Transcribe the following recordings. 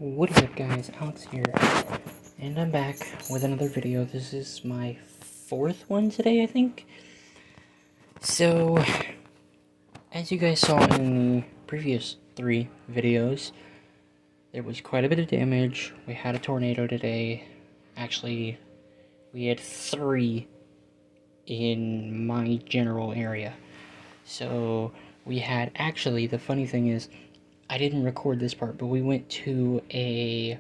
What is up, guys? Alex here, and I'm back with another video. This is my fourth one today, I think. So, as you guys saw in the previous 3 videos, there was quite a bit of damage. We had a tornado today. Actually, we had 3 in my general area. So, we had, actually, the funny thing is, I didn't record this part, but we went to an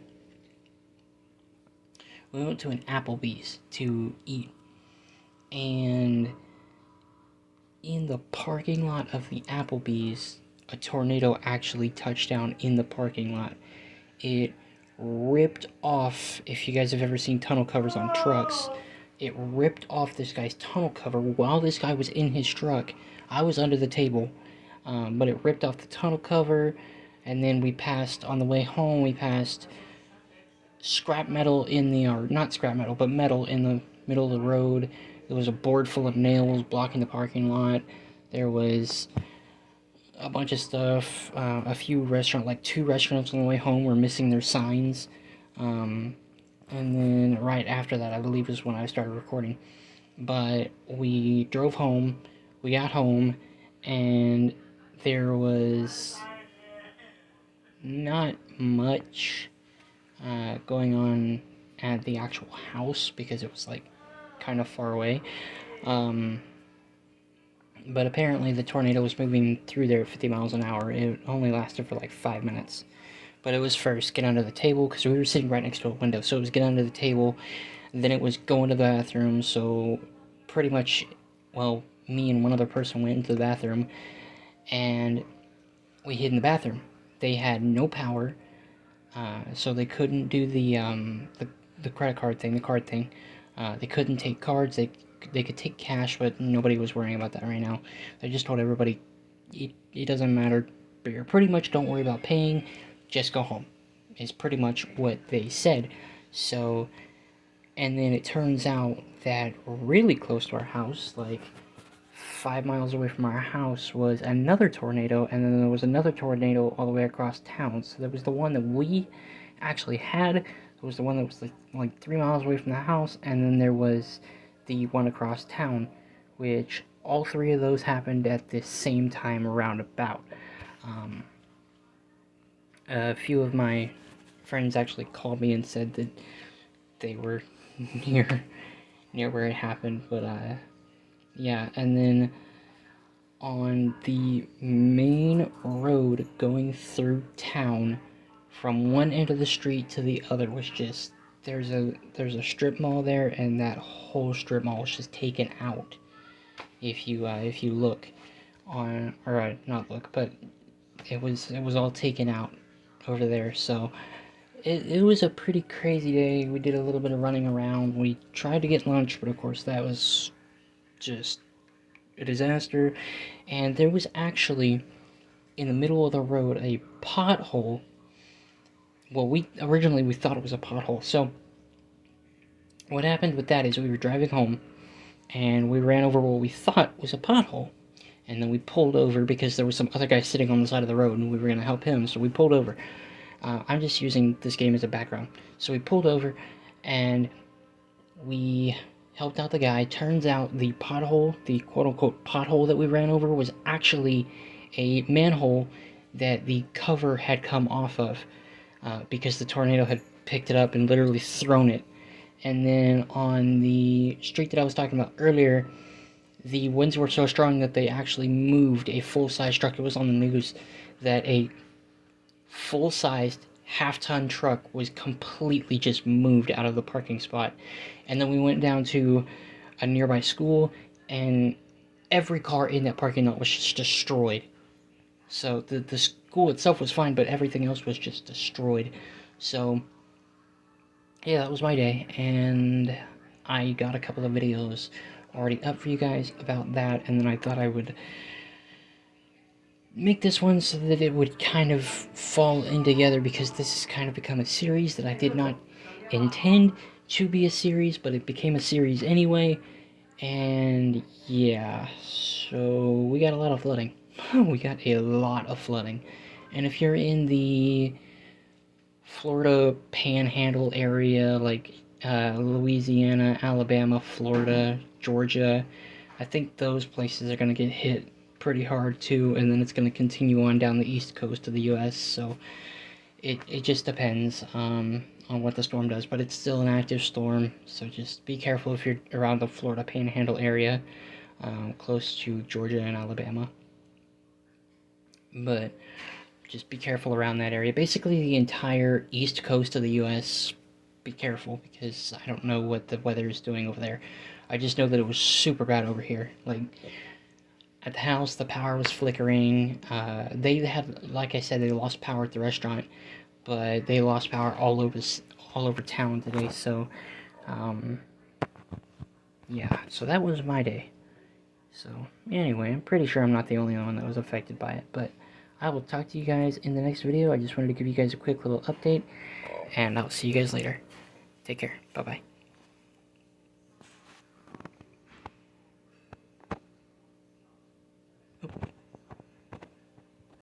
Applebee's to eat, and in the parking lot of the Applebee's, a tornado actually touched down in the parking lot. It ripped off, if you guys have ever seen tunnel covers on trucks, it ripped off this guy's tunnel cover while this guy was in his truck. I was under the table, but it ripped off the tunnel cover, and then we passed, on the way home, we passed scrap metal in the, or not scrap metal, but metal in the middle of the road. There was a board full of nails blocking the parking lot. There was a bunch of stuff. A few restaurants, like 2 restaurants on the way home were missing their signs. And then right after that, I believe, is when I started recording. But we drove home, we got home, and there was not much going on at the actual house because it was like kind of far away. But apparently the tornado was moving through there at 50 miles an hour. It only lasted for like 5 minutes. But it was first get under the table, because we were sitting right next to a window. So it was get under the table, then it was go into the bathroom. So pretty much, well, me and one other person went into the bathroom, and we hid in the bathroom. They had no power, so they couldn't do the credit card thing, the card thing. They couldn't take cards. They could take cash, but nobody was worrying about that right now. They just told everybody, it doesn't matter. Pretty much don't worry about paying. Just go home. Is pretty much what they said. So, and then it turns out that really close to our house, like 5 miles away from our house, was another tornado, and then there was another tornado all the way across town. So there was the one that we actually had. There was the one that was like 3 miles away from the house, and then there was the one across town, which all 3 of those happened at the same time roundabout. A few of my friends actually called me and said that they were near where it happened, but yeah. And then on the main road going through town, from one end of the street to the other, was just, there's a strip mall there, and that whole strip mall was just taken out. If you look on, or not look, but it was all taken out over there. So it was a pretty crazy day. We did a little bit of running around. We tried to get lunch, but of course that was just a disaster. And there was actually, in the middle of the road, a pothole. Well, we originally thought it was a pothole. So what happened with that is, we were driving home, and we ran over what we thought was a pothole. And then we pulled over because there was some other guy sitting on the side of the road, and we were going to help him, so we pulled over. I'm just using this game as a background. So we pulled over, and we helped out the guy. Turns out the pothole, the quote-unquote pothole that we ran over, was actually a manhole that the cover had come off of, because the tornado had picked it up and literally thrown it. And then on the street that I was talking about earlier, the winds were so strong that they actually moved a full-size truck. It was on the news that a full-sized half-ton truck was completely just moved out of the parking spot. And then we went down to a nearby school, and every car in that parking lot was just destroyed. So the school itself was fine, but everything else was just destroyed. So yeah, that was my day, and I got a couple of videos already up for you guys about that, and then I thought I would make this one so that it would kind of fall in together, because this has kind of become a series that I did not intend to be a series, but it became a series anyway. And yeah, so we got a lot of flooding. We got a lot of flooding. And if you're in the Florida Panhandle area, like Louisiana, Alabama, Florida, Georgia. I think those places are going to get hit pretty hard too, and then it's going to continue on down the east coast of the U.S. So it just depends on what the storm does, but it's still an active storm. So just be careful if you're around the Florida Panhandle area, close to Georgia and Alabama. But just be careful around that area. Basically, the entire east coast of the U.S. Be careful, because I don't know what the weather is doing over there. I just know that it was super bad over here. Like, at the house, the power was flickering. They had, like I said, they lost power at the restaurant, but they lost power all over town today. So, yeah. So that was my day. So anyway, I'm pretty sure I'm not the only one that was affected by it, but I will talk to you guys in the next video. I just wanted to give you guys a quick little update, and I'll see you guys later. Take care. Bye-bye.